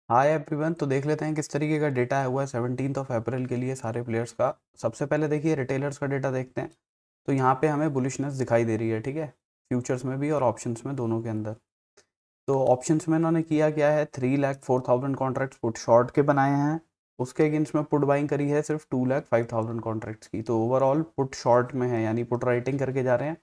Hi everyone. तो देख लेते हैं किस तरीके का डेटा है हुआ है 17 अप्रैल के लिए सारे प्लेयर्स का। सबसे पहले देखिए रिटेलर्स का डेटा देखते हैं। तो यहाँ पे हमें बुलिशनेस दिखाई दे रही है, ठीक है, फ्यूचर्स में भी और ऑप्शंस में, दोनों के अंदर। तो ऑप्शंस में इन्होंने किया क्या है, 3,04,000 कॉन्ट्रैक्ट्स पुट शॉर्ट के बनाए हैं। उसके अगेंस्ट में पुट बाइंग करी है सिर्फ 2,05,000 कॉन्ट्रैक्ट्स की। तो ओवरऑल पुट शॉर्ट में है, यानी पुट राइटिंग करके जा रहे हैं।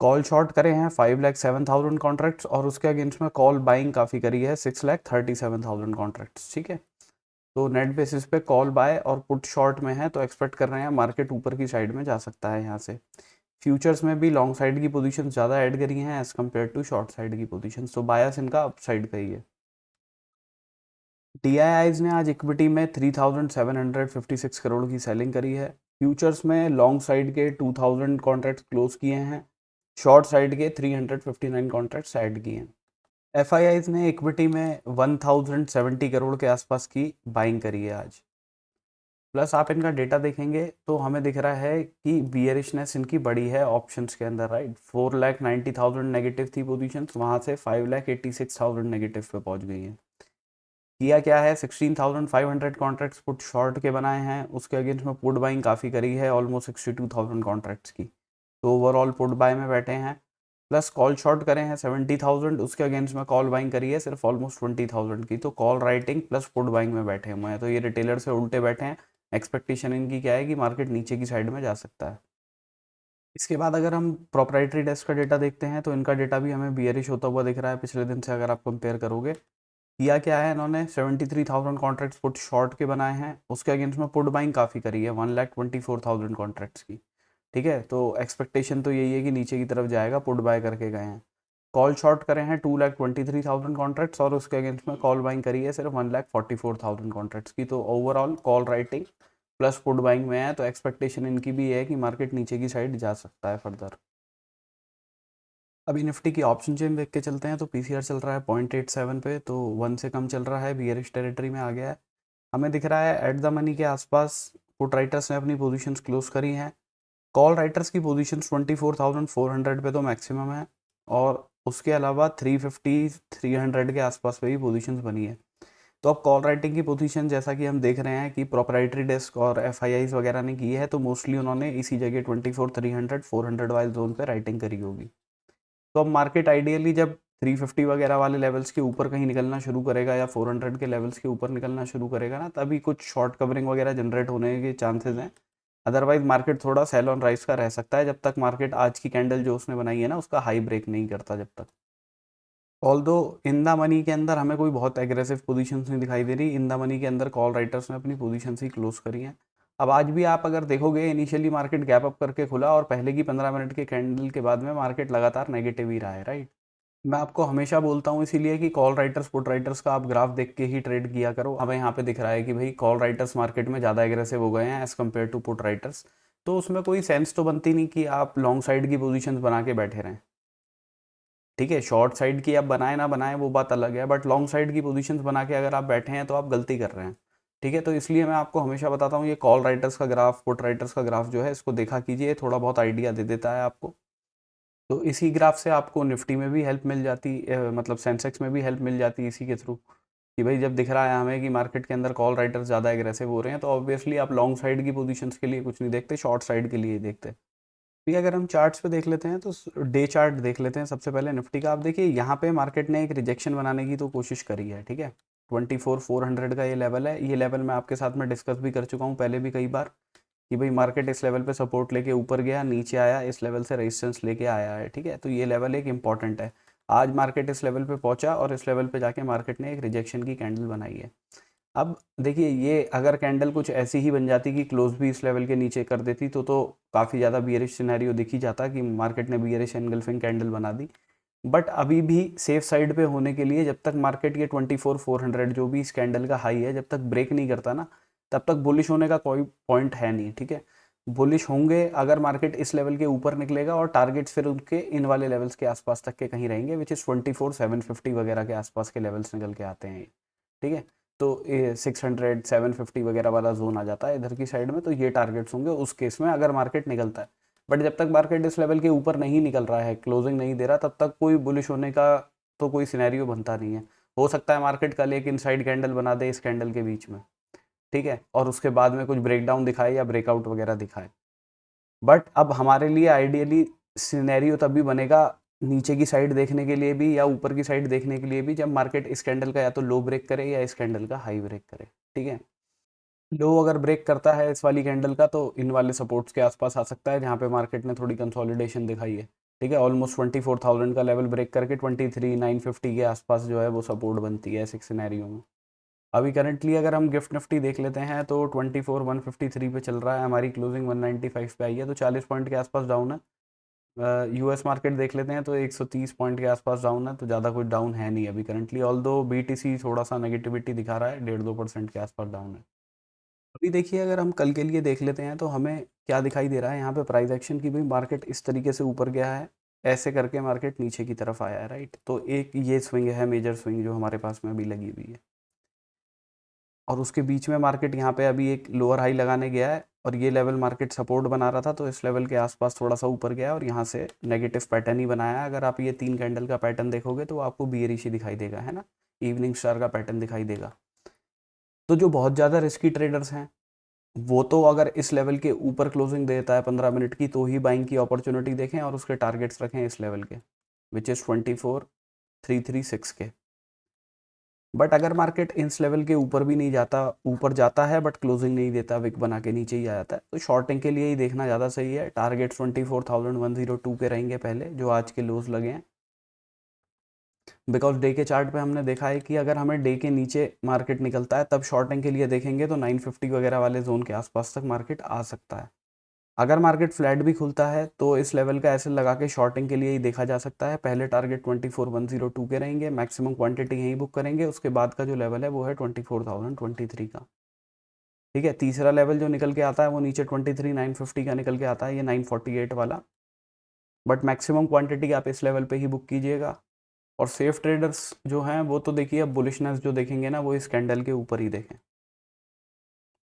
कॉल शॉर्ट करे हैं 5,07,000 कॉन्ट्रैक्ट्स और उसके अगेंस्ट में कॉल बाइंग काफ़ी करी है 6,37,000 कॉन्ट्रैक्ट्स, ठीक है। तो नेट बेसिस पे कॉल बाय और पुट शॉर्ट में है, तो एक्सपेक्ट कर रहे हैं मार्केट ऊपर की साइड में जा सकता है यहाँ से। फ्यूचर्स में भी लॉन्ग साइड की पोजीशन ज़्यादा ऐड करी हैं as compare to short side की पोजीशन, तो बायस इनका अप साइड का ही है। टीआईआईज ने आज इक्विटी में 3,756 करोड़ की सेलिंग करी है। फ्यूचर्स में लॉन्ग साइड के 2,000 कॉन्ट्रैक्ट्स क्लोज किए हैं, शॉर्ट साइड के 359 कॉन्ट्रैक्ट्स ऐड किए हैं। एफआईआईज ने इक्विटी में 1,070 करोड़ के आसपास की बाइंग करी है आज। प्लस आप इनका डेटा देखेंगे तो हमें दिख रहा है कि बियरिशनेस इनकी बड़ी है ऑप्शंस के अंदर, राइट। 4,90,000 नेगेटिव थी पोजीशन, वहाँ से 5,86,000 नेगेटिव पे पहुँच गई है। किया क्या है, 16,500 कॉन्ट्रैक्ट्स पुट शॉर्ट के बनाए हैं। उसके अगेंस्ट में पुट बाइंग काफ़ी करी है, ऑलमोस्ट 62,000 कॉन्ट्रैक्ट्स की। तो ओवरऑल पुट बाय में बैठे हैं। प्लस कॉल शॉर्ट करे हैं 70,000, उसके अगेंस्ट में कॉल बाइंग करी है सिर्फ ऑलमोस्ट 20,000 की। तो call writing plus put buying में बैठे हुए हैं, तो ये रिटेलर से उल्टे बैठे हैं। एक्सपेक्टेशन इनकी क्या है कि मार्केट नीचे की साइड में जा सकता है। इसके बाद अगर हम प्रोप्राइटरी डेस्क का डेटा देखते हैं तो इनका डेटा भी हमें बियरिश होता हुआ दिख रहा है पिछले दिन से, अगर आप कंपेयर करोगे। किया क्या है, इन्होंने 73,000 कॉन्ट्रैक्ट्स पुट शॉर्ट के बनाए हैं। उसके अगेंस्ट में पुट बाइंग काफ़ी करी है 1,24,000 कॉन्ट्रैक्ट्स की, ठीक है। तो एक्सपेक्टेशन तो यही है कि नीचे की तरफ जाएगा, पुट बाय करके गए हैं। कॉल शॉर्ट करे हैं 2,23,000 कॉन्ट्रैक्ट्स और उसके अगेंस्ट में कॉल बाइंग करी है सिर्फ 1,44,000 कॉन्ट्रैक्ट्स की। तो overall call writing plus put buying में है, तो एक्सपेक्टेशन इनकी भी है कि मार्केट नीचे की साइड जा सकता है फर्दर। अभी निफ्टी की ऑप्शन चेन देख के चलते हैं तो पीसीआर चल रहा है 0.87 पे, तो 1 से कम चल रहा है, बियरिश टेरिटरी में आ गया है। हमें दिख रहा है एट द मनी के आसपास पुट राइटर्स ने अपनी पोजीशंस क्लोज करी हैं। कॉल राइटर्स की पोजीशंस 24,400 पे तो मैक्सिमम है, और उसके अलावा 350 300 के आसपास पे भी पोजीशंस बनी है। तो अब कॉल राइटिंग की पोजीशन जैसा कि हम देख रहे हैं कि प्रोप्राइटरी डेस्क और एफआईआईज वगैरह ने की है, तो मोस्टली उन्होंने इसी जगह 24,300 400 वाले जोन पे राइटिंग करी होगी। तो अब मार्केट आइडियली जब 350 वगैरह वाले लेवल्स के ऊपर कहीं निकलना शुरू करेगा या 400 के लेवल्स के ऊपर निकलना शुरू करेगा ना, तभी कुछ शॉर्ट कवरिंग वगैरह जनरेट होने के चांसेस हैं। अदरवाइज मार्केट थोड़ा सेल ऑन राइज का रह सकता है, जब तक मार्केट आज की कैंडल जो उसने बनाई है ना उसका हाई ब्रेक नहीं करता जब तक। ऑल्दो इन द मनी के अंदर हमें कोई बहुत एग्रेसिव पोजीशंस नहीं दिखाई दे रही। इन द मनी के अंदर कॉल राइटर्स ने अपनी पोजीशंस ही क्लोज करी हैं। अब आज भी आप अगर देखोगे, इनिशियली मार्केट गैप अप करके खुला और पहले की 15 मिनट के कैंडल के बाद में मार्केट लगातार नेगेटिव ही रहा है, राइट। मैं आपको हमेशा बोलता हूँ इसीलिए कि कॉल राइटर्स पुट राइटर्स का आप ग्राफ देख के ही ट्रेड किया करो। हमें यहाँ पे दिख रहा है कि भाई कॉल राइटर्स मार्केट में ज़्यादा एग्रेसिव हो गए हैं as compare to put writers. तो उसमें कोई सेंस तो बनती नहीं कि आप लॉन्ग साइड की पोजीशंस बना के बैठे रहें, ठीक है। शॉर्ट साइड की आप बनाए ना बनाए वो बात अलग है, बट लॉन्ग साइड की पोजीशंस बना के अगर आप बैठे हैं तो आप गलती कर रहे हैं, ठीक है। तो इसलिए मैं आपको हमेशा बताता हूँ ये कॉल राइटर्स का ग्राफ, पुट राइटर्स का ग्राफ जो है इसको देखा कीजिए, थोड़ा बहुत आइडिया दे देता है आपको। तो इसी ग्राफ से आपको निफ्टी में भी हेल्प मिल जाती, मतलब सेंसेक्स में भी हेल्प मिल जाती इसी के थ्रू, कि भाई जब दिख रहा है हमें कि मार्केट के अंदर कॉल राइटर्स ज़्यादा एग्रेसिव हो रहे हैं, तो ऑब्वियसली आप लॉन्ग साइड की पोजीशंस के लिए कुछ नहीं देखते, शॉर्ट साइड के लिए ही देखते। भी अगर हम चार्ट्स पे देख लेते हैं तो डे चार्ट देख लेते हैं सबसे पहले निफ्टी का। आप देखिए यहाँ पे मार्केट ने एक रिजेक्शन बनाने की तो कोशिश करी है, ठीक है। 24,400 का ये लेवल है। ये लेवल मैं आपके साथ में डिस्कस भी कर चुका हूँ पहले भी कई बार, कि भाई मार्केट इस लेवल पे सपोर्ट लेके ऊपर गया, नीचे आया, इस लेवल से रेजिस्टेंस लेके आया है, ठीक है। तो ये लेवल एक इंपॉर्टेंट है। आज मार्केट इस लेवल पे पहुंचा और इस लेवल पे जाके मार्केट ने एक रिजेक्शन की कैंडल बनाई है। अब देखिए ये अगर कैंडल कुछ ऐसी ही बन जाती कि क्लोज भी इस लेवल के नीचे कर देती तो काफ़ी ज़्यादा बियरिश सिनेरियो दिख ही जाता कि मार्केट ने बियरिश एनगल्फिंग कैंडल बना दी। बट अभी भी सेफ साइड पे होने के लिए जब तक मार्केट ये 24,400 जो भी इस कैंडल का हाई है जब तक ब्रेक नहीं करता ना, तब तक बुलिश होने का कोई पॉइंट है नहीं, ठीक है। बुलिश होंगे अगर मार्केट इस लेवल के ऊपर निकलेगा और टारगेट्स फिर उनके इन वाले लेवल्स के आसपास तक के कहीं रहेंगे, विच इज़ 24,750 वगैरह के आसपास के लेवल्स निकल के आते हैं, ठीक है। तो 600 750 वगैरह वाला जोन आ जाता है इधर की साइड में, तो ये टारगेट्स होंगे उस केस में अगर मार्केट निकलता है। बट जब तक मार्केट इस लेवल के ऊपर नहीं निकल रहा है, क्लोजिंग नहीं दे रहा, तब तक कोई बुलिश होने का तो कोई सिनेरियो बनता नहीं है। हो सकता है मार्केट कल एक इनसाइड कैंडल बना दे इस कैंडल के बीच में, ठीक है, और उसके बाद में कुछ ब्रेकडाउन दिखाए या ब्रेकआउट वगैरह दिखाए। बट अब हमारे लिए आइडियली सिनेरियो तभी बनेगा नीचे की साइड देखने के लिए भी या ऊपर की साइड देखने के लिए भी, जब मार्केट इस कैंडल का या तो लो ब्रेक करे या इस कैंडल का हाई ब्रेक करे, ठीक है। लो अगर ब्रेक करता है इस वाली कैंडल का तो इन वाले सपोर्ट्स के आसपास आ सकता है जहाँ पे मार्केट ने थोड़ी कंसोलिडेशन दिखाई है, ठीक है। ऑलमोस्ट 24,000 का लेवल ब्रेक करके 23,950 के आसपास जो है वो सपोर्ट बनती है ऐसे सिनेरियो में। अभी करंटली अगर हम गिफ्ट निफ्टी देख लेते हैं तो 24,153 पे चल रहा है, हमारी क्लोजिंग 195 पे आई है, तो 40 पॉइंट के आसपास डाउन है। यूएस मार्केट देख लेते हैं तो 130 पॉइंट के आसपास डाउन है, तो ज़्यादा कुछ डाउन है नहीं अभी करंटली, ऑल्दो बीटीसी थोड़ा सा नेगेटिविटी दिखा रहा है, 1.5-2% के आसपास डाउन है। अभी देखिए अगर हम कल के लिए देख लेते हैं तो हमें क्या दिखाई दे रहा है यहाँ पे, प्राइस एक्शन की भी मार्केट इस तरीके से ऊपर गया है, ऐसे करके मार्केट नीचे की तरफ आया है, राइट। तो एक ये स्विंग है, मेजर स्विंग जो हमारे पास में अभी लगी हुई है, और उसके बीच में मार्केट यहाँ पे अभी एक लोअर हाई लगाने गया है और ये लेवल मार्केट सपोर्ट बना रहा था, तो इस लेवल के आसपास थोड़ा सा ऊपर गया और यहाँ से नेगेटिव पैटर्न ही बनाया है। अगर आप ये 3 कैंडल का पैटर्न देखोगे तो आपको बियरिश ही दिखाई देगा, है ना, इवनिंग स्टार का पैटर्न दिखाई देगा। तो जो बहुत ज़्यादा रिस्की ट्रेडर्स हैं वो तो अगर इस लेवल के ऊपर क्लोजिंग देता है 15 मिनट की तो ही बाइंग की अपॉर्चुनिटी देखें और उसके टारगेट्स रखें इस लेवल के, विच इज़ 24,336 के। बट अगर मार्केट इस लेवल के ऊपर भी नहीं जाता, ऊपर जाता है बट क्लोजिंग नहीं देता, विक बना के नीचे ही आ जाता है, तो शॉर्टिंग के लिए ही देखना ज़्यादा सही है। टारगेट 24,102 के रहेंगे पहले, जो आज के लोज लगे हैं, बिकॉज डे के चार्ट पे हमने देखा है कि अगर हमें डे के नीचे मार्केट निकलता है तब शॉर्टिंग के लिए देखेंगे तो 950 वगैरह वाले जोन के आसपास तक मार्केट आ सकता है। अगर मार्केट फ्लैट भी खुलता है तो इस लेवल का ऐसे लगा के शॉर्टिंग के लिए ही देखा जा सकता है। पहले टारगेट 24,102 के रहेंगे, मैक्सिमम क्वांटिटी यहीं बुक करेंगे, उसके बाद का जो लेवल है वो है 24,023 का, ठीक है। तीसरा लेवल जो निकल के आता है वो नीचे 23,950 का निकल के आता है, ये 948 वाला, बट मैक्सिमम क्वांटिटी आप इस लेवल पे ही बुक कीजिएगा। और सेफ ट्रेडर्स जो हैं वो तो देखिए अब बुलिशनेस जो देखेंगे ना वो इस कैंडल के ऊपर ही देखें,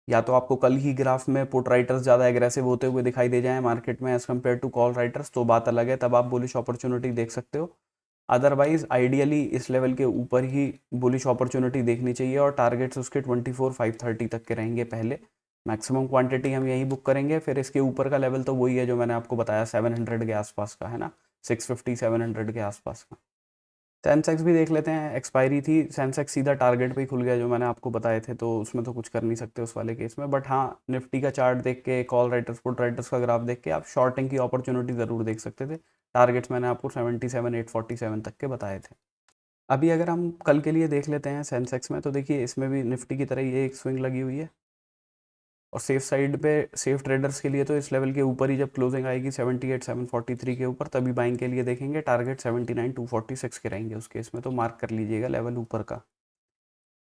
या तो आपको कल ही ग्राफ में पुट राइटर्स ज़्यादा एग्रेसिव होते हुए दिखाई दे जाएं मार्केट में as compare to call writers, तो बात अलग है, तब आप बुलिश अपॉर्चुनिटी देख सकते हो। अदरवाइज आइडियली इस लेवल के ऊपर ही बुलिश अपॉर्चुनिटी देखनी चाहिए और टारगेट्स उसके 24,530 तक के रहेंगे पहले। मैक्सिमम क्वांटिटी हम यही बुक करेंगे, फिर इसके ऊपर का लेवल तो वही है जो मैंने आपको बताया 700 के आसपास का, है ना, 650-700 के आसपास का। सेंसेक्स भी देख लेते हैं, एक्सपायरी थी, सेंसेक्स सीधा टारगेट पे ही खुल गया जो मैंने आपको बताए थे, तो उसमें तो कुछ कर नहीं सकते उस वाले केस में। बट हाँ, निफ्टी का चार्ट देख के, कॉल राइटर्स पुट राइटर्स का ग्राफ देख के आप शॉर्टिंग की अपॉर्चुनिटी ज़रूर देख सकते थे। टारगेट्स मैंने आपको 77,847 तक के बताए थे। अभी अगर हम कल के लिए देख लेते हैं सेंसेक्स में, तो देखिए इसमें भी निफ्टी की तरह ये एक स्विंग लगी हुई है, और सेफ साइड पे सेफ ट्रेडर्स के लिए तो इस लेवल के ऊपर ही जब क्लोजिंग आएगी 78,743 के ऊपर तभी बाइंग के लिए देखेंगे। टारगेट 79,246 के रहेंगे उस केस में, तो मार्क कर लीजिएगा लेवल ऊपर का।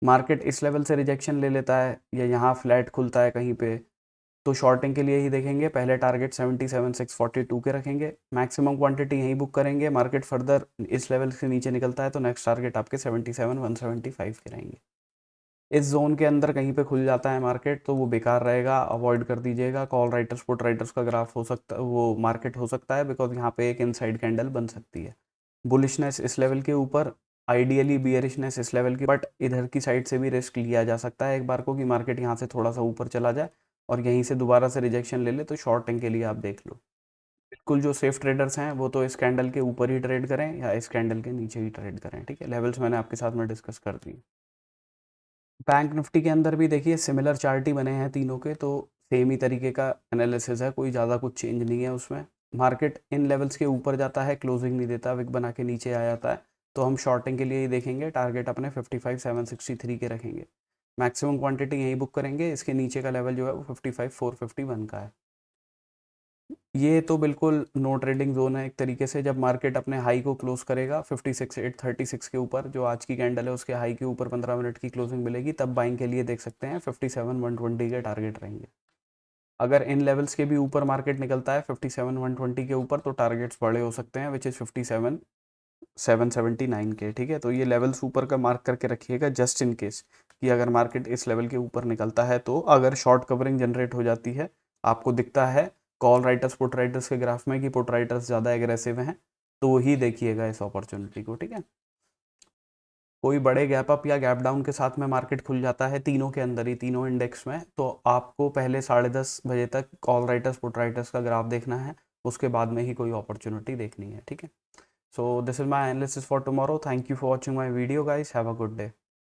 मार्केट इस लेवल से रिजेक्शन ले लेता है या यहाँ फ्लैट खुलता है कहीं पे, तो शॉर्टिंग के लिए ही देखेंगे, पहले टारगेट 77,642 के रखेंगे, मैक्सिमम क्वांटिटी यहीं बुक करेंगे। मार्केट फर्दर इस लेवल से नीचे निकलता है तो नेक्स्ट टारगेट आपके 77,175 के रहेंगे। इस जोन के अंदर कहीं पे खुल जाता है मार्केट तो वो बेकार रहेगा, अवॉइड कर दीजिएगा। कॉल राइटर्स पुट राइटर्स का ग्राफ हो सकता, वो मार्केट हो सकता है, बिकॉज यहाँ पे एक इनसाइड कैंडल बन सकती है। बुलिशनेस इस लेवल के ऊपर, आइडियली बियरिशनेस इस लेवल की, बट इधर की साइड से भी रिस्क लिया जा सकता है एक बार को कि मार्केट यहाँ से थोड़ा सा ऊपर चला जाए और यहीं से दोबारा से रिजेक्शन ले ले, तो शॉर्टिंग के लिए आप देख लो। बिल्कुल जो सेफ ट्रेडर्स हैं वो तो इस कैंडल के ऊपर ही ट्रेड करें या इस कैंडल के नीचे ही ट्रेड करें, ठीक है। लेवल्स मैंने आपके साथ में डिस्कस कर दी। बैंक निफ्टी के अंदर भी देखिए सिमिलर चार्ट ही बने हैं तीनों के, तो सेम ही तरीके का एनालिसिस है, कोई ज़्यादा कुछ चेंज नहीं है उसमें। मार्केट इन लेवल्स के ऊपर जाता है, क्लोजिंग नहीं देता, विक बना के नीचे आ जाता है, तो हम शॉर्टिंग के लिए ही देखेंगे। टारगेट अपने 55,763 के रखेंगे, मैक्सिमम क्वांटिटी यहीं बुक करेंगे। इसके नीचे का लेवल जो है वो 55,451 का है। ये तो बिल्कुल नो ट्रेडिंग जोन है एक तरीके से। जब मार्केट अपने हाई को क्लोज करेगा 56,836 के ऊपर, जो आज की कैंडल है उसके हाई के ऊपर 15 मिनट की क्लोजिंग मिलेगी, तब बाइंग के लिए देख सकते हैं 57,120 के टारगेट रहेंगे। अगर इन लेवल्स के भी ऊपर मार्केट निकलता है 57,120 के ऊपर, तो टारगेट्स बड़े हो सकते हैं, विच इज़ 57,779 के, ठीक है। तो ये लेवल्स ऊपर का मार्क करके रखिएगा जस्ट इन केस कि अगर मार्केट इस लेवल के ऊपर निकलता है, तो अगर शॉर्ट कवरिंग जनरेट हो जाती है, आपको दिखता है कॉल राइटर्स पुट राइटर्स के ग्राफ में कि पुट राइटर्स ज़्यादा एग्रेसिव हैं, तो ही देखिएगा इस अपॉर्चुनिटी को, ठीक है। कोई बड़े गैप अप या गैप डाउन के साथ में मार्केट खुल जाता है तीनों के अंदर ही, तीनों इंडेक्स में, तो आपको पहले 10:30 बजे तक कॉल राइटर्स पुट राइटर्स का ग्राफ देखना है, उसके बाद में ही कोई अपॉर्चुनिटी देखनी है, ठीक है। So this is my analysis for tomorrow. Thank you for watching my video guys, have a good day.